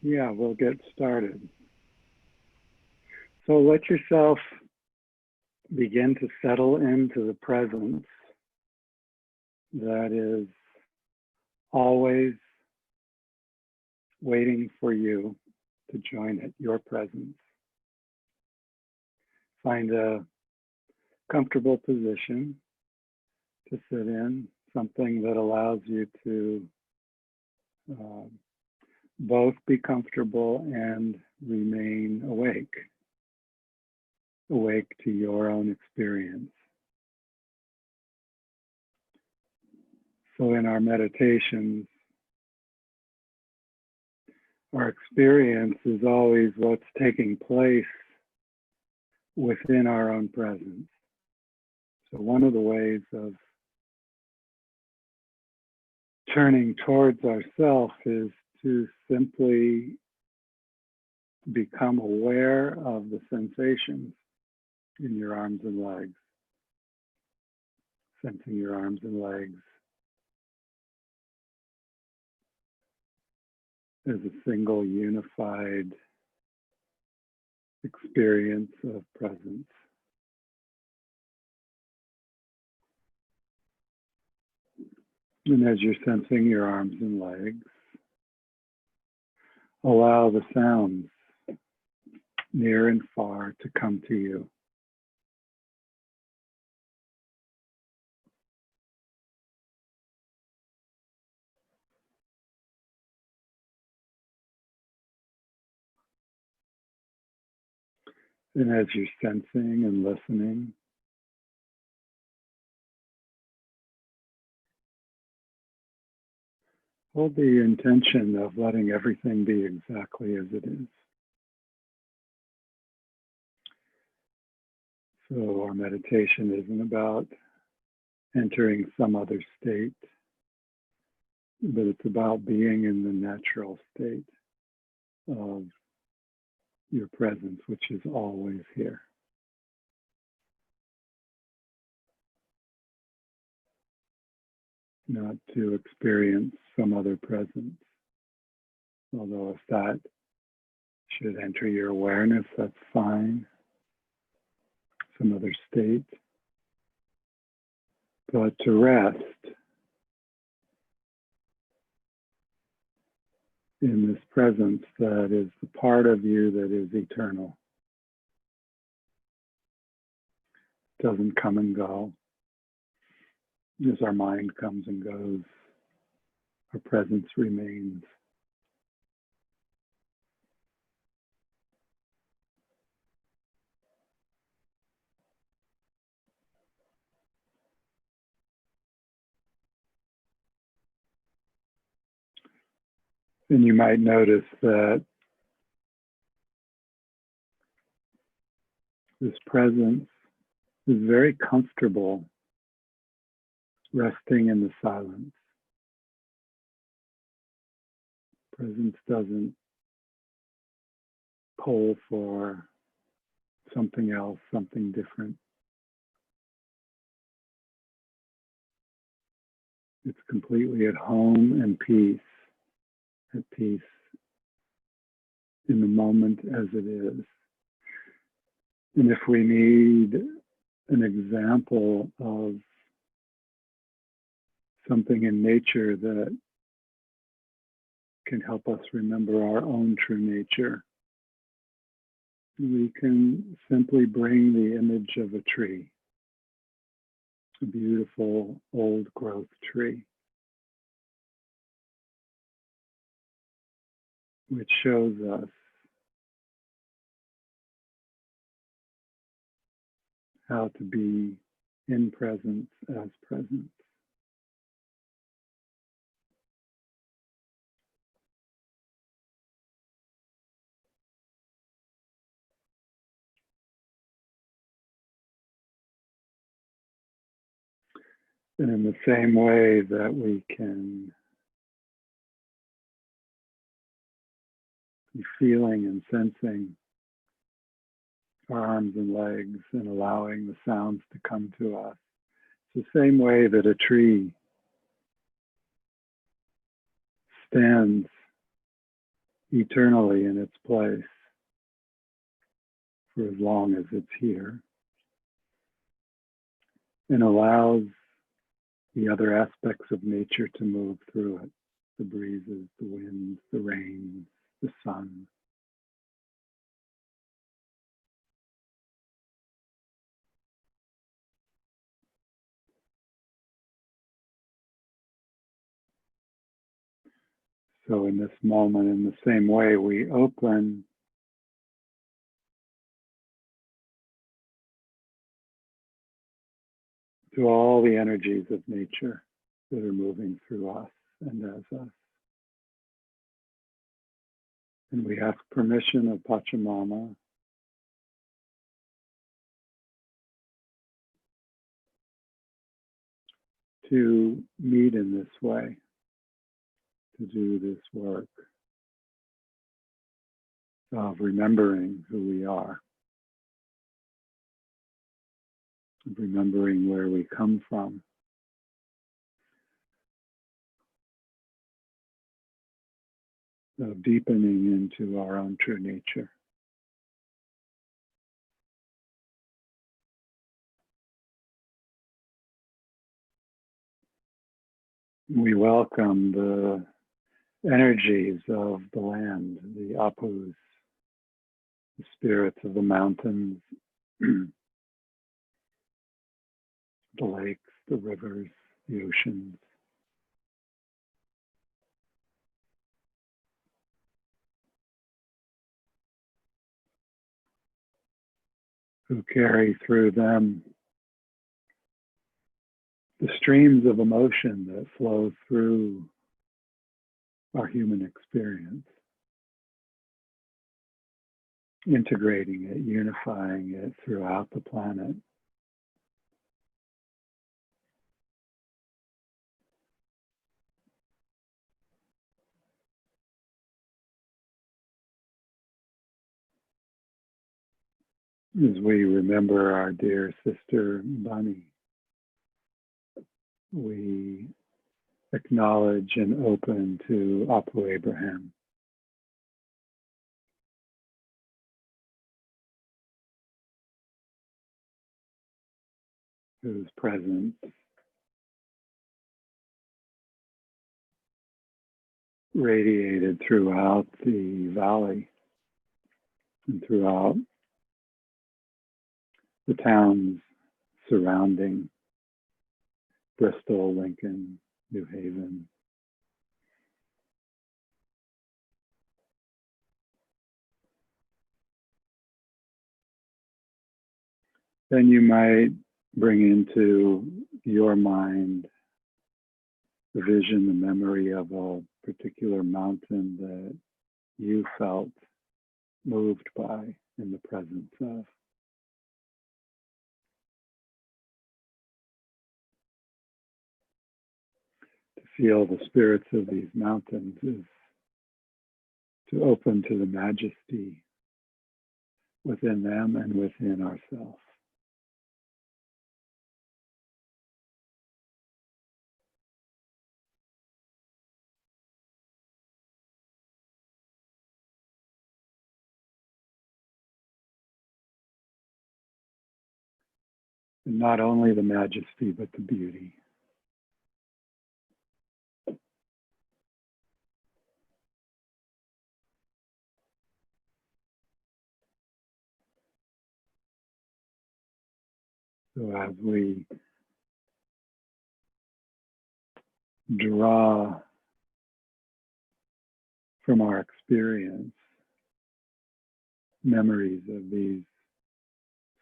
Yeah, we'll get started. So let yourself begin to settle into the presence that is always waiting for you to join it, your presence. Find a comfortable position to sit in, something that allows you to both be comfortable and remain awake to your own experience. So in our meditations, our experience is always what's taking place within our own presence. So one of the ways of turning towards ourself is to simply become aware of the sensations in your arms and legs, sensing your arms and legs as a single unified experience of presence. And as you're sensing your arms and legs, allow the sounds near and far to come to you. And as you're sensing and listening, hold the intention of letting everything be exactly as it is. So our meditation isn't about entering some other state, but it's about being in the natural state of your presence, which is always here. Not to experience some other presence. Although if that should enter your awareness, that's fine. Some other state. But to rest in this presence that is the part of you that is eternal. Doesn't come and go. As our mind comes and goes, our presence remains. And you might notice that this presence is very comfortable resting in the silence. Presence doesn't pull for something else, something different. It's completely at home and at peace in the moment as it is. And if we need an example of something in nature that can help us remember our own true nature, we can simply bring the image of a tree, a beautiful old growth tree, which shows us how to be in presence as presence. And in the same way that we can be feeling and sensing our arms and legs and allowing the sounds to come to us, it's the same way that a tree stands eternally in its place for as long as it's here, and allows the other aspects of nature to move through it, the breezes, the winds, the rains, the sun. So in this moment, in the same way, we open to all the energies of nature that are moving through us and as us. And we ask permission of Pachamama to meet in this way, to do this work of remembering who we are, of remembering where we come from, of deepening into our own true nature. We welcome the energies of the land, the apus, the spirits of the mountains, the lakes, the rivers, the oceans, who carry through them the streams of emotion that flow through our human experience, integrating it, unifying it throughout the planet. As we remember our dear sister Bunny, we acknowledge and open to Apu Abraham, whose presence radiated throughout the valley and throughout the towns surrounding Bristol, Lincoln, New Haven. Then you might bring into your mind the vision, the memory of a particular mountain that you felt moved by in the presence of. To feel the spirits of these mountains is to open to the majesty within them and within ourselves. And not only the majesty, but the beauty. So as we draw from our experience memories of these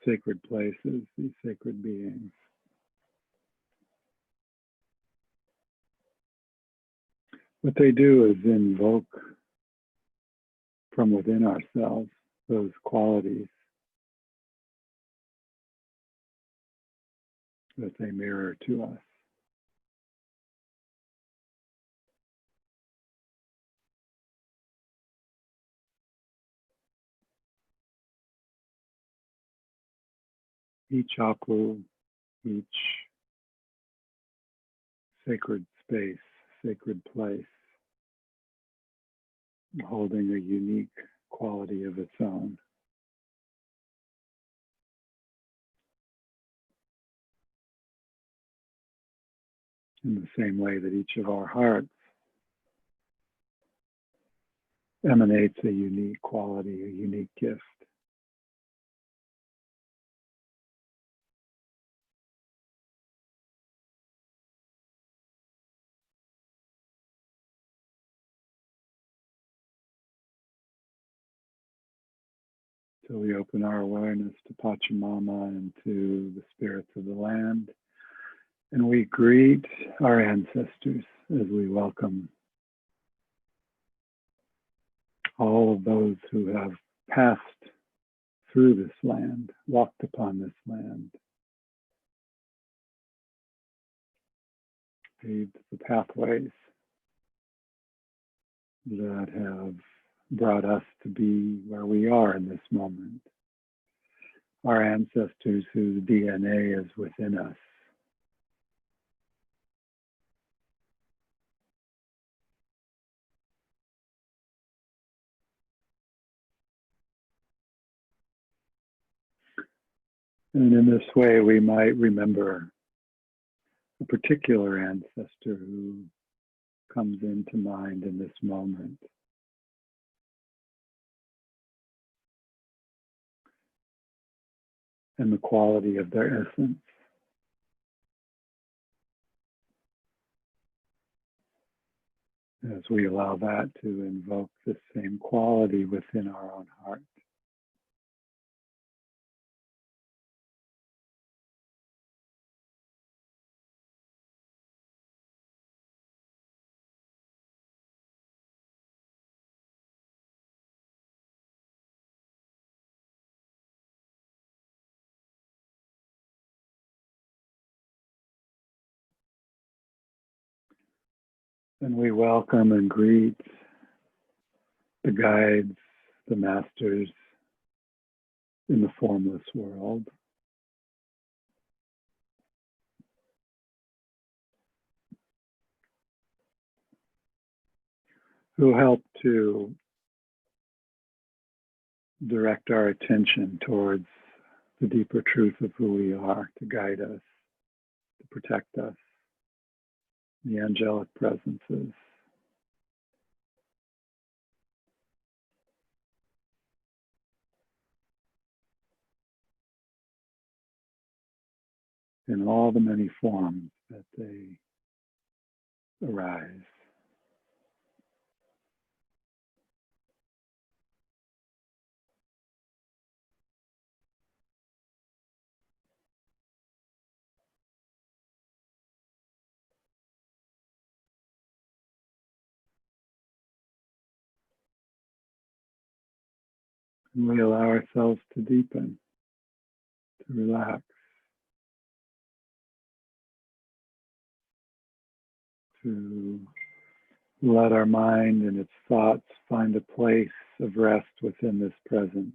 sacred places, these sacred beings, what they do is invoke from within ourselves those qualities that they mirror to us. Each apu, each sacred space, sacred place holding a unique quality of its own. In the same way that each of our hearts emanates a unique quality, a unique gift. So we open our awareness to Pachamama and to the spirits of the land. And we greet our ancestors as we welcome all of those who have passed through this land, walked upon this land, paved the pathways that have brought us to be where we are in this moment. Our ancestors whose DNA is within us. And in this way, we might remember a particular ancestor who comes into mind in this moment. And the quality of their essence. As we allow that to invoke the same quality within our own heart. And we welcome and greet the guides, the masters in the formless world. Who help to direct our attention towards the deeper truth of who we are, to guide us, to protect us, the angelic presences. In all the many forms that they arise. And we allow ourselves to deepen, to relax, to let our mind and its thoughts find a place of rest within this presence.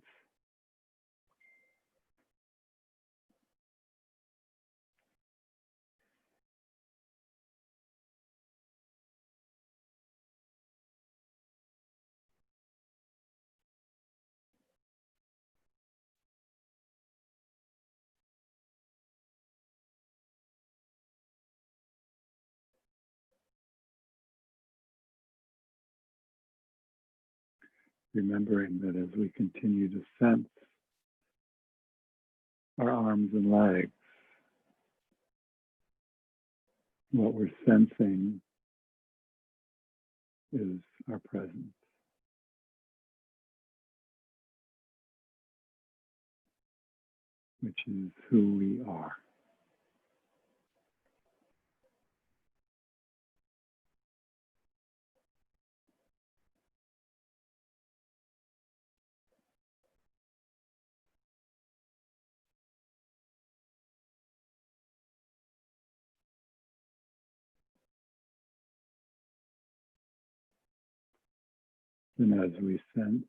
Remembering that as we continue to sense our arms and legs, what we're sensing is our presence, which is who we are. And as we sense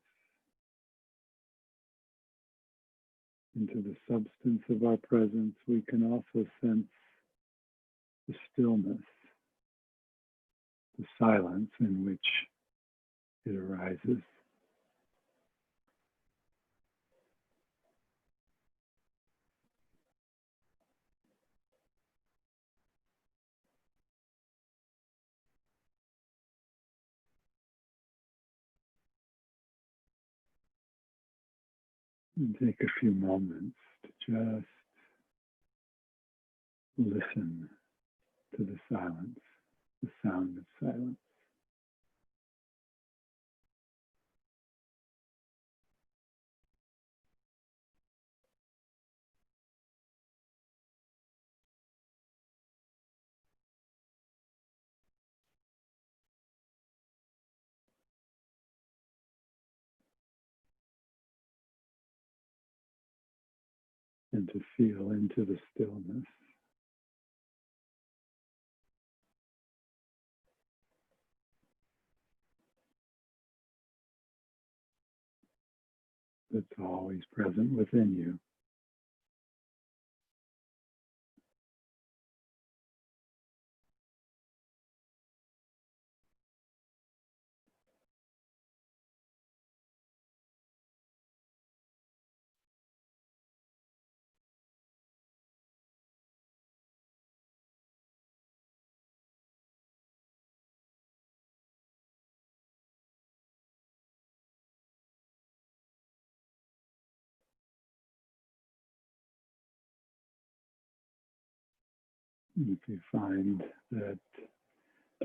into the substance of our presence, we can also sense the stillness, the silence in which it arises. And take a few moments to just listen to the silence, the sound of silence. And to feel into the stillness. That's always present within you. If you find that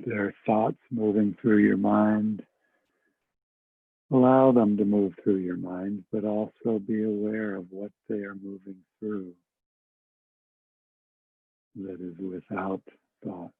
there are thoughts moving through your mind, allow them to move through your mind, but also be aware of what they are moving through that is without thought.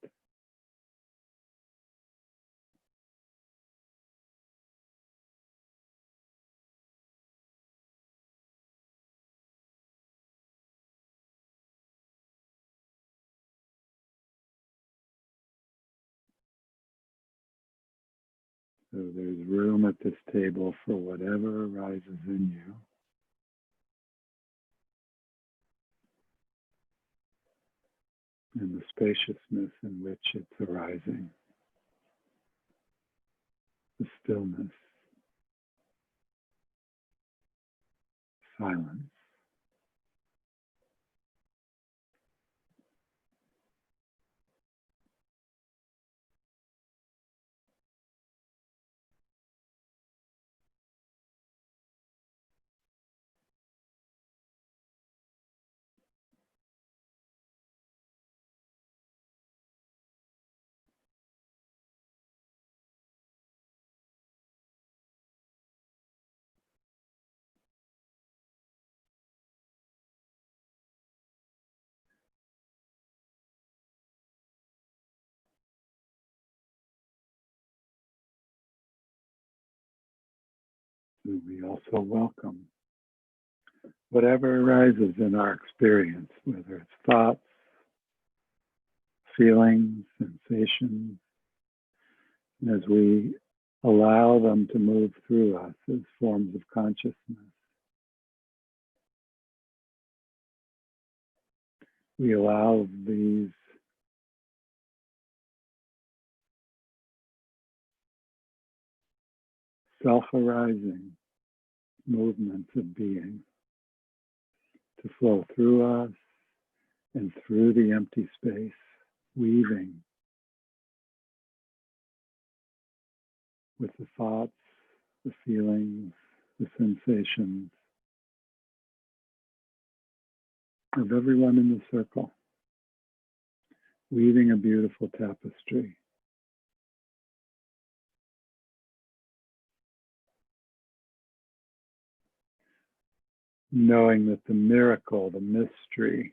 So there's room at this table for whatever arises in you. And the spaciousness in which it's arising, the stillness, silence. And we also welcome whatever arises in our experience, whether it's thoughts, feelings, sensations, as we allow them to move through us as forms of consciousness. We allow these self-arising movements of being to flow through us and through the empty space, weaving with the thoughts, the feelings, the sensations of everyone in the circle, weaving a beautiful tapestry. Knowing that the miracle, the mystery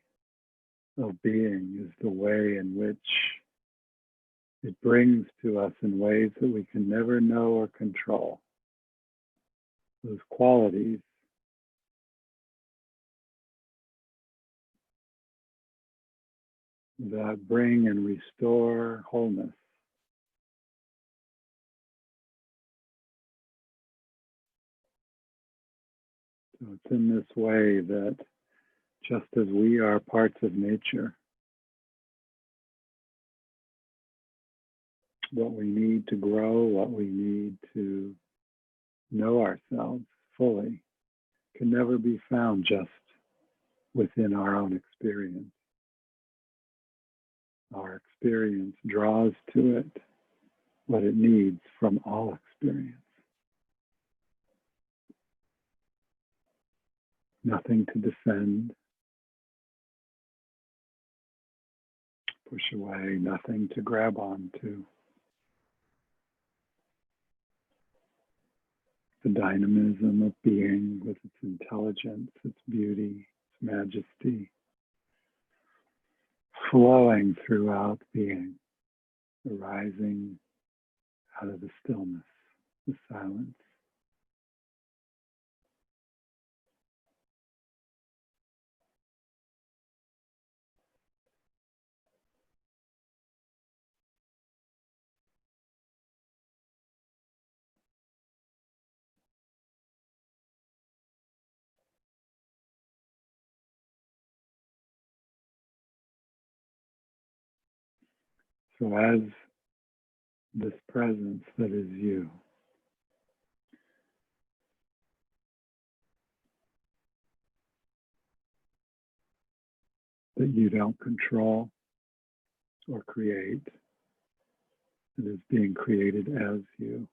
of being is the way in which it brings to us in ways that we can never know or control. Those qualities that bring and restore wholeness. So it's in this way that just as we are parts of nature, what we need to grow, what we need to know ourselves fully, can never be found just within our own experience. Our experience draws to it what it needs from all experience. Nothing to defend, push away, nothing to grab onto. The dynamism of being with its intelligence, its beauty, its majesty, flowing throughout being, arising out of the stillness, the silence. So as this presence that is you, that you don't control or create, that is being created as you,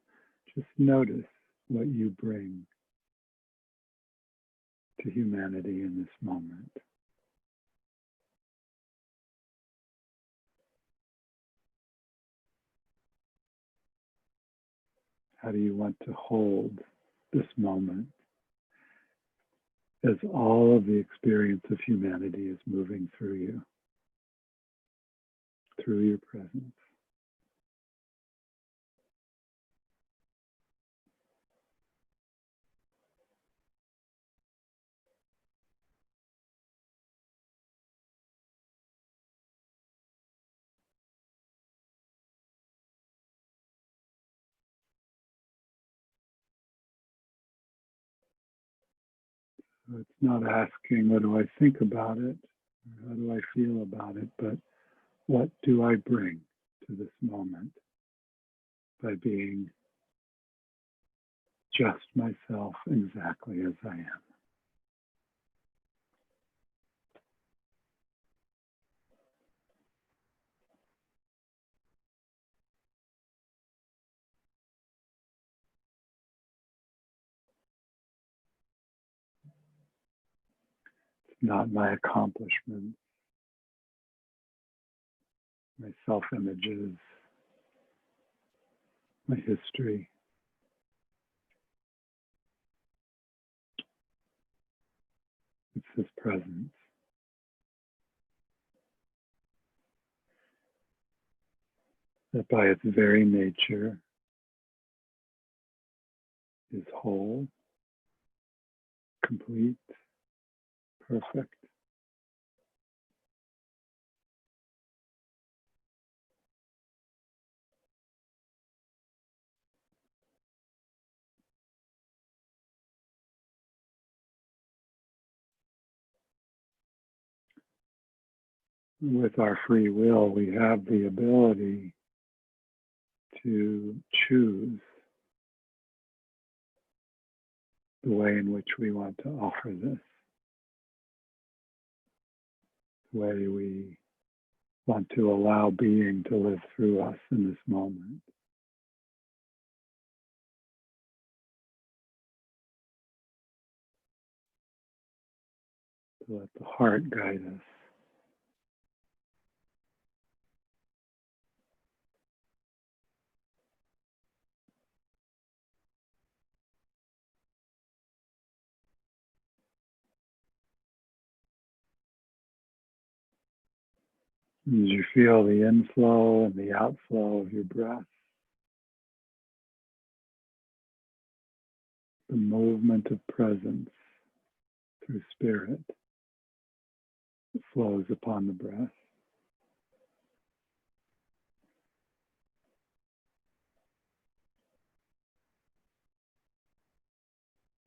just notice what you bring to humanity in this moment. How do you want to hold this moment as all of the experience of humanity is moving through you, through your presence? So it's not asking, what do I think about it? Or how do I feel about it? But what do I bring to this moment by being just myself exactly as I am? It's not my accomplishments, my self-images, my history. It's this presence. That by its very nature is whole, complete, perfect. With our free will, we have the ability to choose the way in which we want to offer this, the way we want to allow being to live through us in this moment. To let the heart guide us. As you feel the inflow and the outflow of your breath, the movement of presence through spirit that flows upon the breath.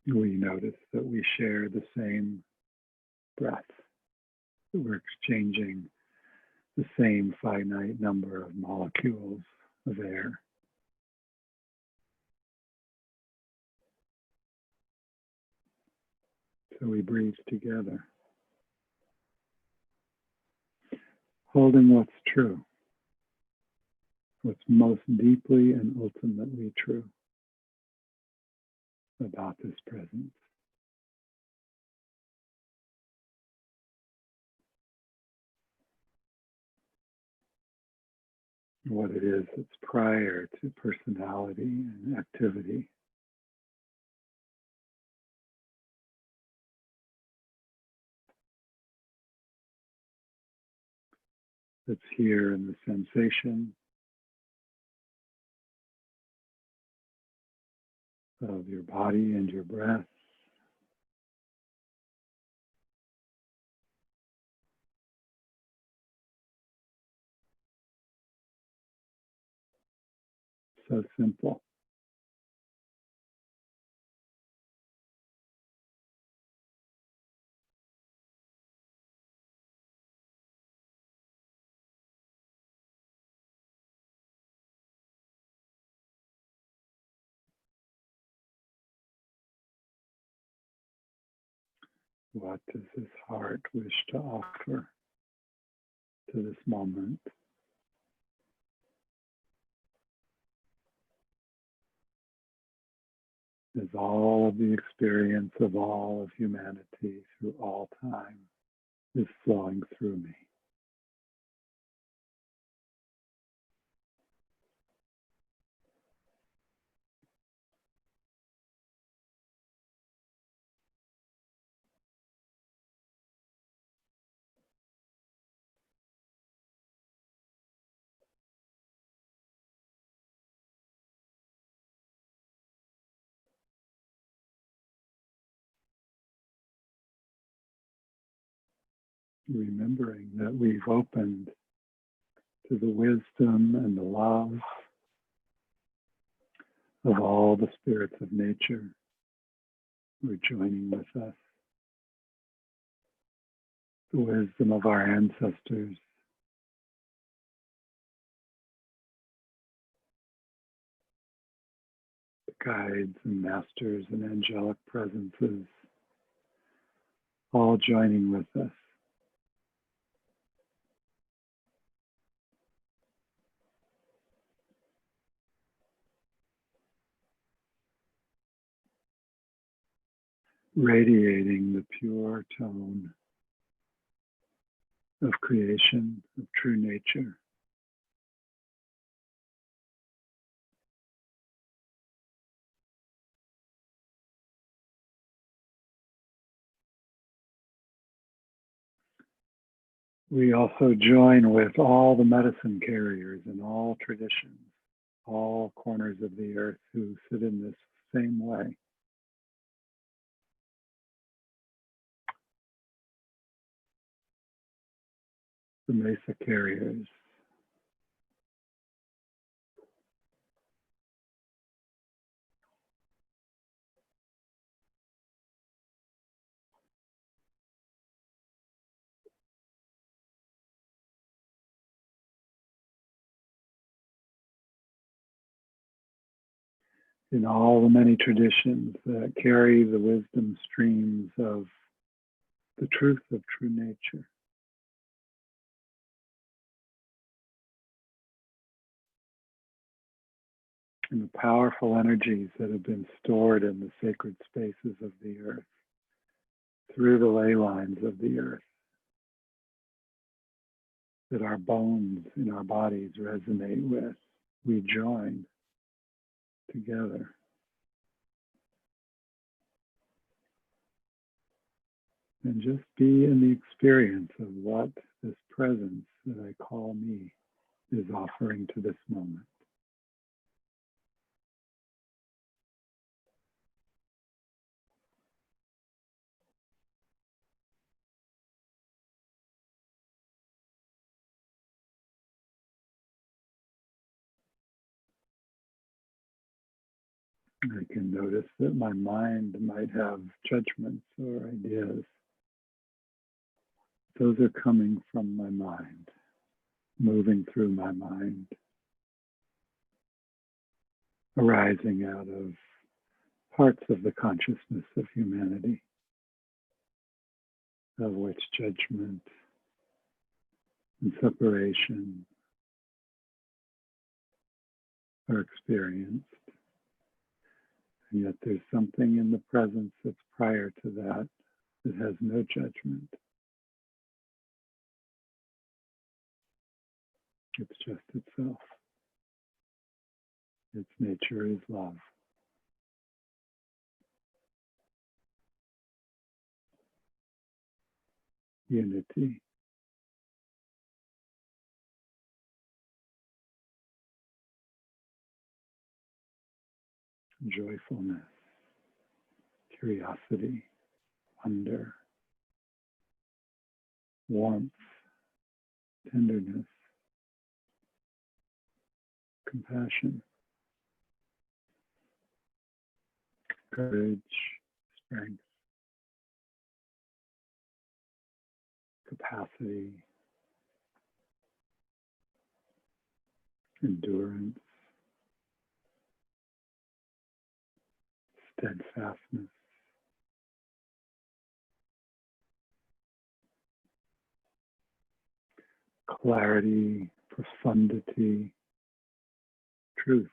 We notice that we share the same breath, that we're exchanging the same finite number of molecules of air. So we breathe together, holding what's true, what's most deeply and ultimately true about this presence. What it is that's prior to personality and activity. That's here in the sensation of your body and your breath. So simple. What does this heart wish to offer to this moment? As all of the experience of all of humanity through all time is flowing through me. Remembering that we've opened to the wisdom and the love of all the spirits of nature who are joining with us. The wisdom of our ancestors, the guides and masters and angelic presences, all joining with us. Radiating the pure tone of creation, of true nature. We also join with all the medicine carriers in all traditions, all corners of the earth who sit in this same way. The Mesa carriers, in all the many traditions that carry the wisdom streams of the truth of true nature. And the powerful energies that have been stored in the sacred spaces of the earth, through the ley lines of the earth, that our bones in our bodies resonate with. We join together. And just be in the experience of what this presence that I call me is offering to this moment. I can notice that my mind might have judgments or ideas. Those are coming from my mind, moving through my mind. arising out of parts of the consciousness of humanity, of which judgment and separation are experienced. And yet there's something in the presence that's prior to that that has no judgment. It's just itself. Its nature is love. Unity. Joyfulness. Curiosity. Wonder. Warmth. Tenderness. Compassion. Courage. Strength. Capacity. Endurance. Steadfastness. Clarity. Profundity. Truth.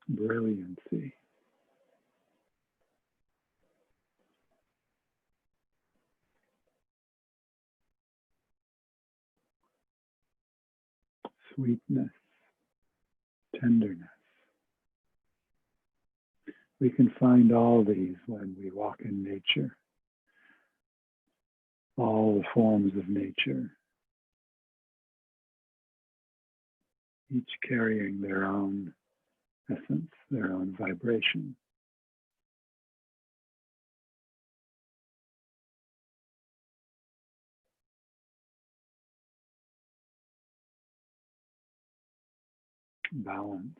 Brilliancy. Sweetness. Tenderness. We can find all these when we walk in nature, all the forms of nature, each carrying their own essence, their own vibration. Balance,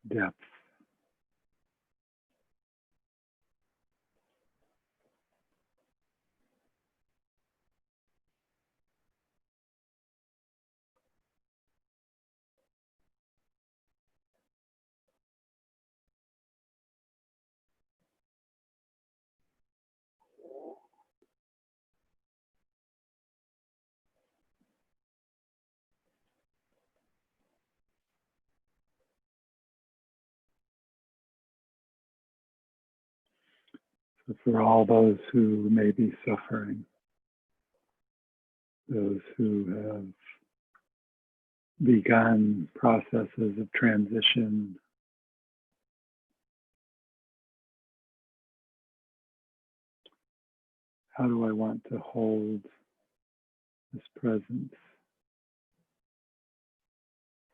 depth, so for all those who may be suffering, those who have begun processes of transition, how do I want to hold this presence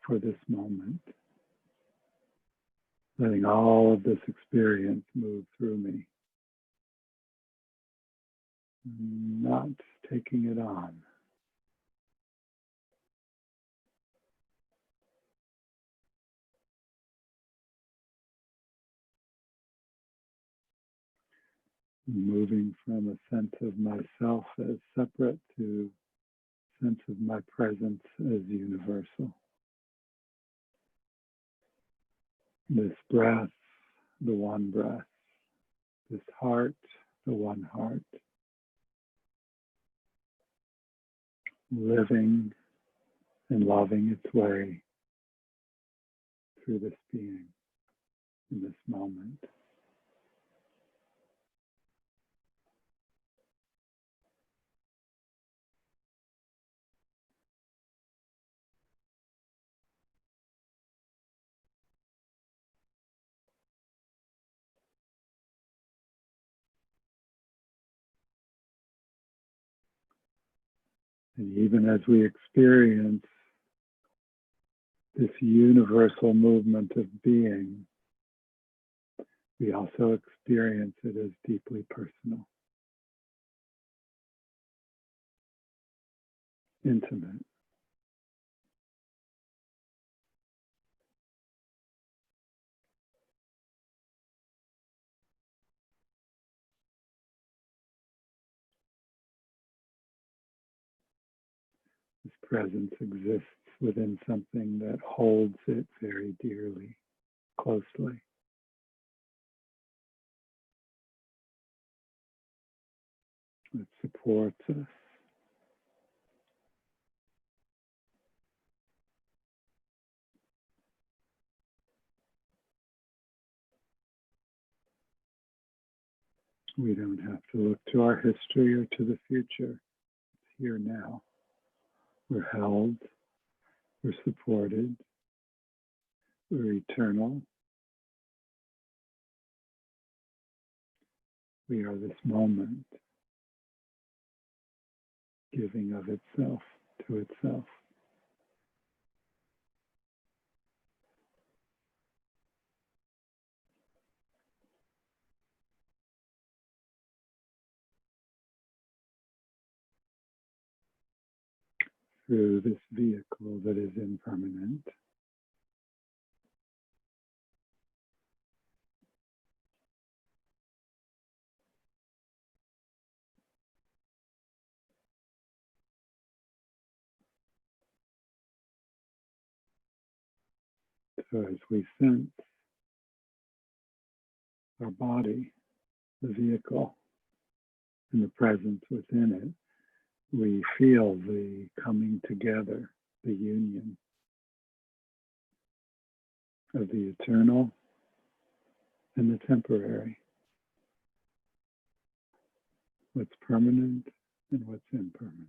for this moment? Letting all of this experience move through me, not taking it on. Moving from a sense of myself as separate to a sense of my presence as universal. This breath, the one breath. This heart, the one heart. Living and loving its way through this being in this moment. And even as we experience this universal movement of being, we also experience it as deeply personal, intimate. This presence exists within something that holds it very dearly, closely. It supports us. We don't have to look to our history or to the future. It's here now. We're held, we're supported, we're eternal. We are this moment, giving of itself to itself. Through this vehicle that is impermanent. So as we sense our body, the vehicle, and the presence within it, we feel the coming together, the union of the eternal and the temporary, what's permanent and what's impermanent.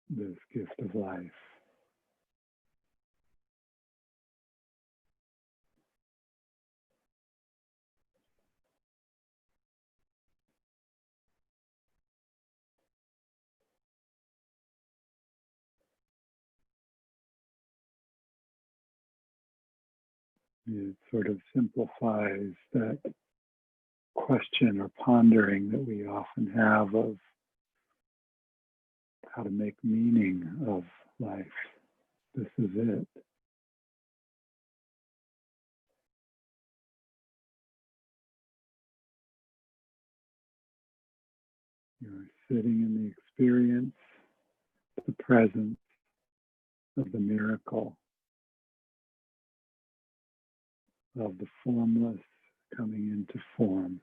This gift of life. It sort of simplifies that question or pondering that we often have of how to make meaning of life. This is it. You're sitting in the experience, the presence of the miracle of the formless coming into form,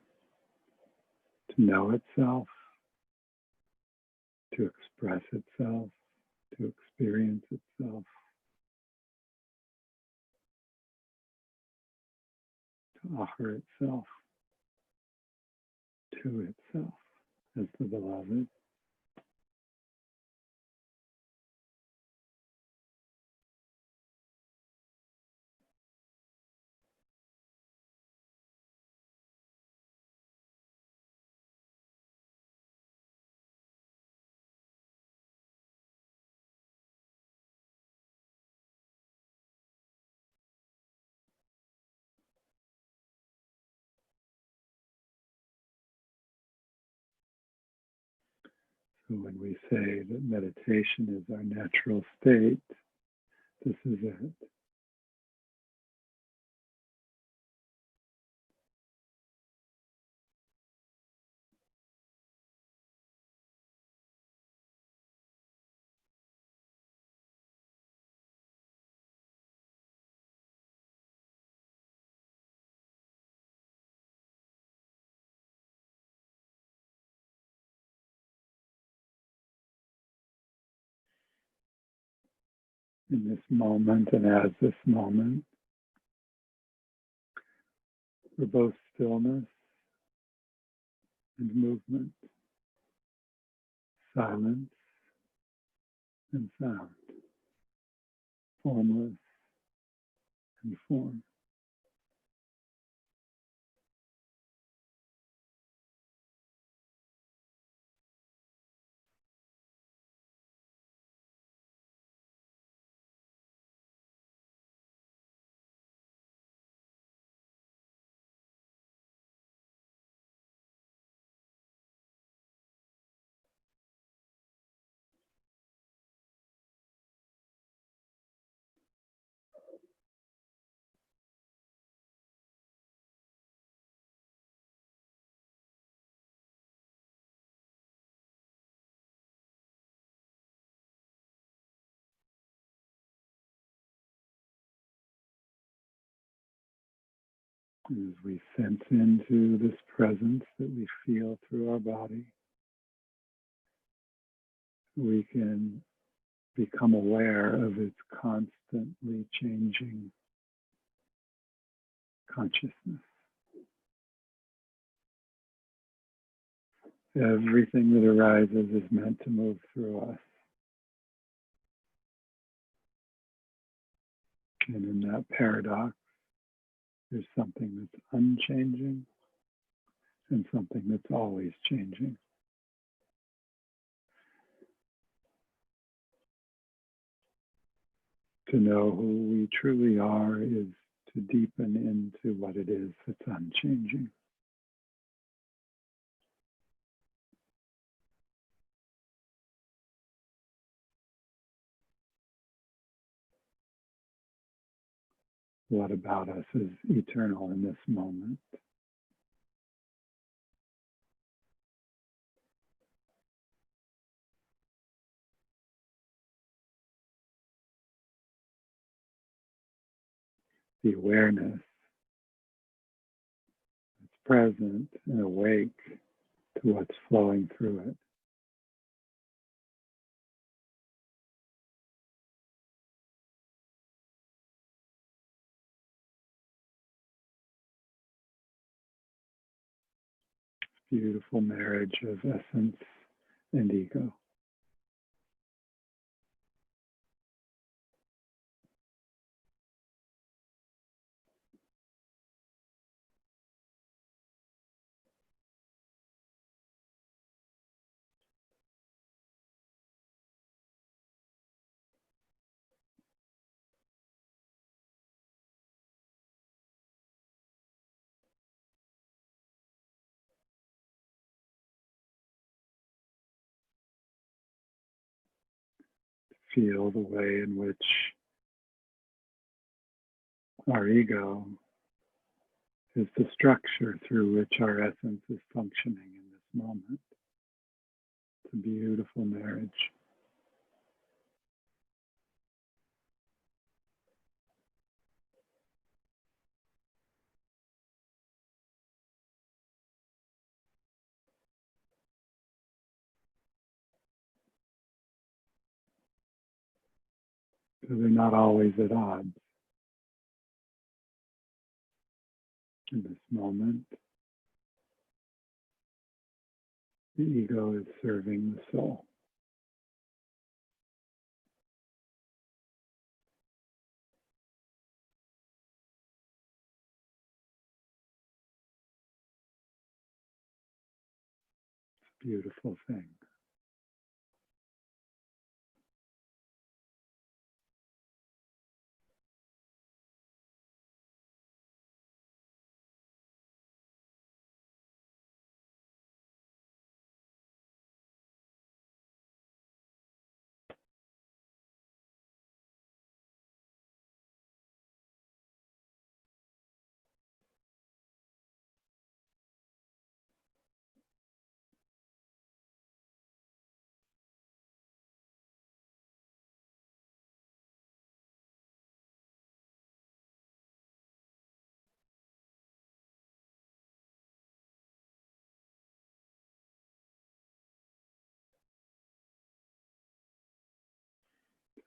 to know itself, to express itself, to experience itself, to offer itself to itself as the beloved. So when we say that meditation is our natural state, this is it. In this moment and as this moment, we're both stillness and movement, silence and sound, formless and form. As we sense into this presence that we feel through our body, we can become aware of its constantly changing consciousness. Everything that arises is meant to move through us. And in that paradox, there's something that's unchanging and something that's always changing. To know who we truly are is to deepen into what it is that's unchanging. What about us is eternal in this moment? The awareness that's present and awake to what's flowing through it. Beautiful marriage of essence and ego. Feel the way in which our ego is the structure through which our essence is functioning in this moment. It's a beautiful marriage. So they're not always at odds. In this moment, the ego is serving the soul. It's a beautiful thing.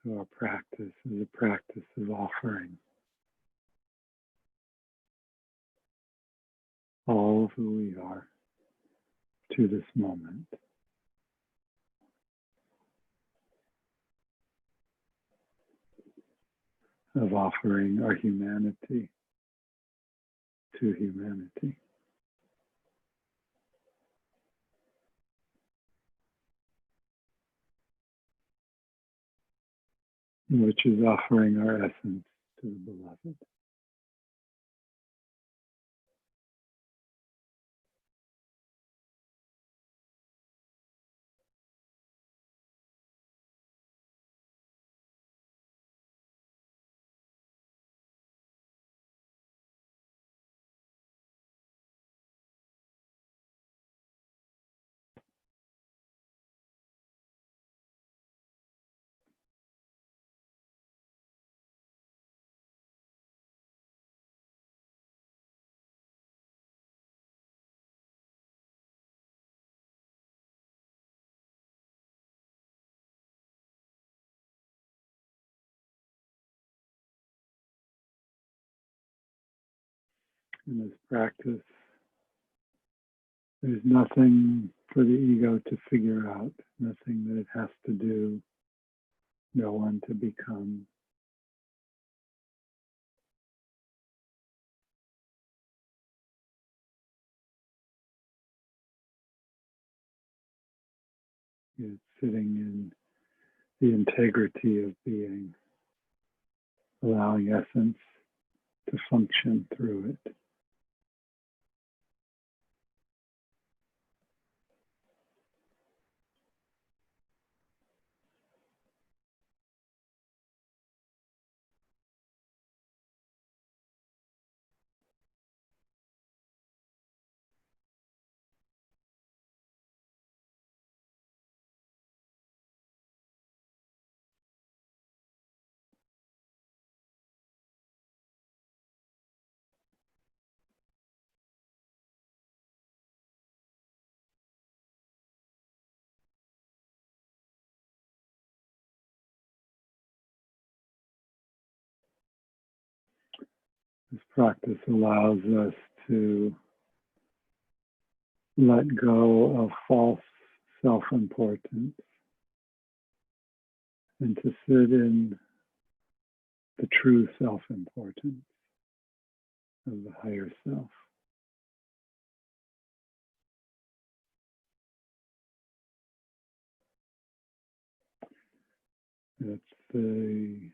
So our practice is a practice of offering all of who we are to this moment. Of offering our humanity to humanity. Which is offering our essence to the beloved. In this practice, there's nothing for the ego to figure out, nothing that it has to do, no one to become. It's sitting in the integrity of being, allowing essence to function through it. This practice allows us to let go of false self-importance and to sit in the true self-importance of the higher self. It's the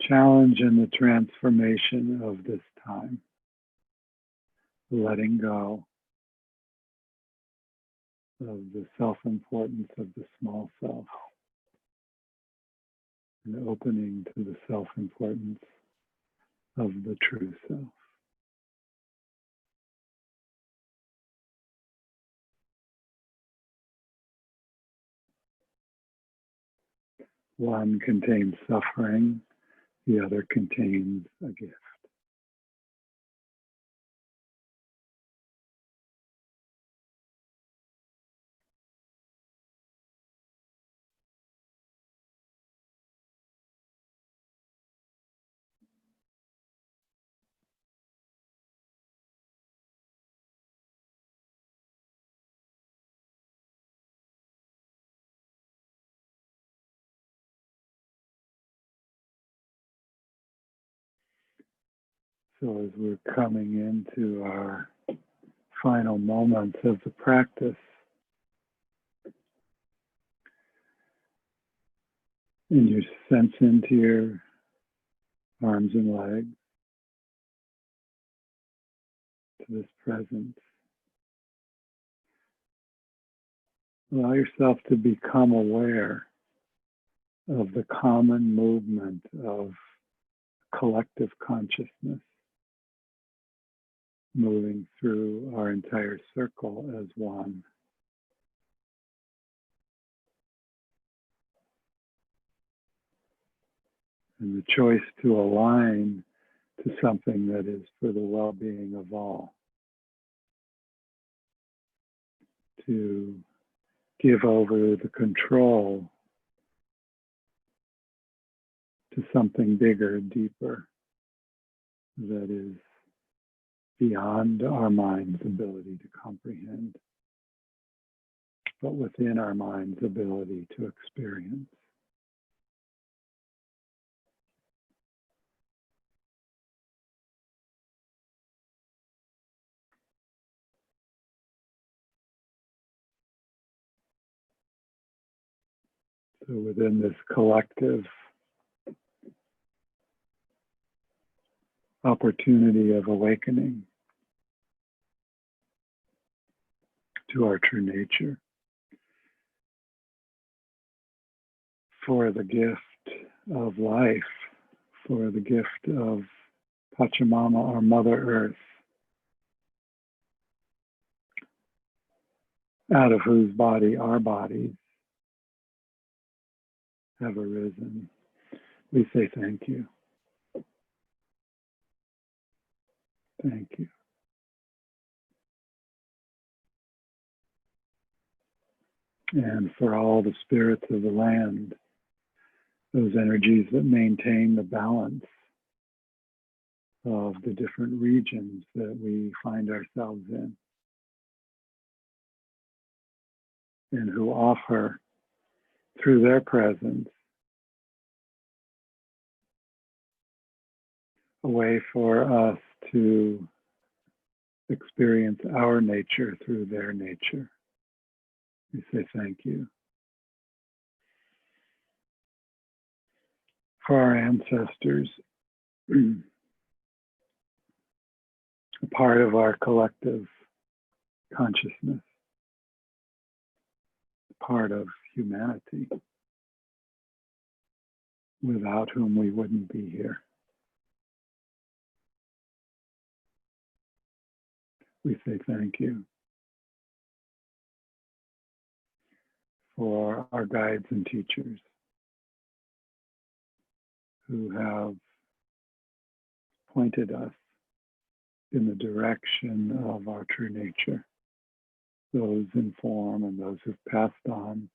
challenge and the transformation of this time, letting go of the self-importance of the small self and opening to the self-importance of the true self. One contains suffering, the other contains a gift. So as we're coming into our final moments of the practice, and you sense into your arms and legs, to this presence, allow yourself to become aware of the common movement of collective consciousness moving through our entire circle as one. And the choice to align to something that is for the well-being of all. To give over the control to something bigger, deeper, that is beyond our mind's ability to comprehend, but within our mind's ability to experience. So within this collective opportunity of awakening to our true nature, for the gift of life, for the gift of Pachamama, our Mother Earth, out of whose body our bodies have arisen. We say thank you. Thank you. And for all the spirits of the land, those energies that maintain the balance of the different regions that we find ourselves in, and who offer, through their presence, a way for us to experience our nature through their nature. We say thank you. For our ancestors, a part of our collective consciousness, part of humanity, without whom we wouldn't be here. We say thank you. For our guides and teachers who have pointed us in the direction of our true nature, those in form and those who've passed on,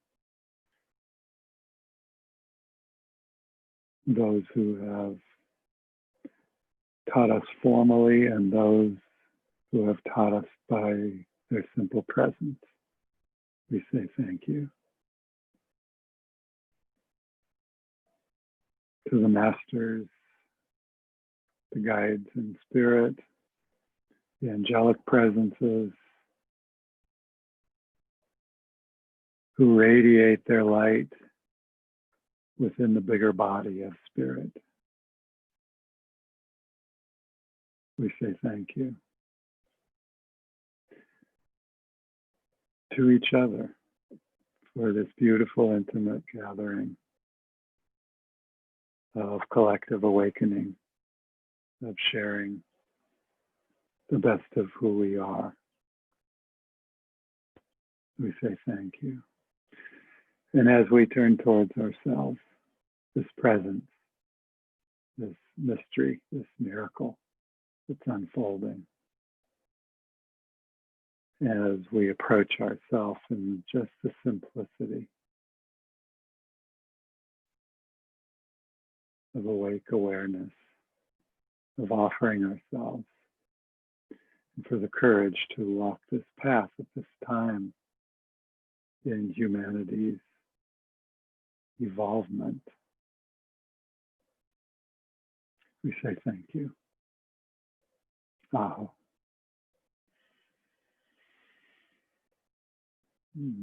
those who have taught us formally, and those who have taught us by their simple presence. We say thank you. To the masters, the guides in spirit, the angelic presences who radiate their light within the bigger body of spirit. We say thank you. To each other for this beautiful, intimate gathering of collective awakening, of sharing the best of who we are. We say thank you. And as we turn towards ourselves, this presence, this mystery, this miracle that's unfolding, as we approach ourselves in just the simplicity of awake awareness, of offering ourselves, and for the courage to walk this path at this time in humanity's evolvement. We say thank you. Aho.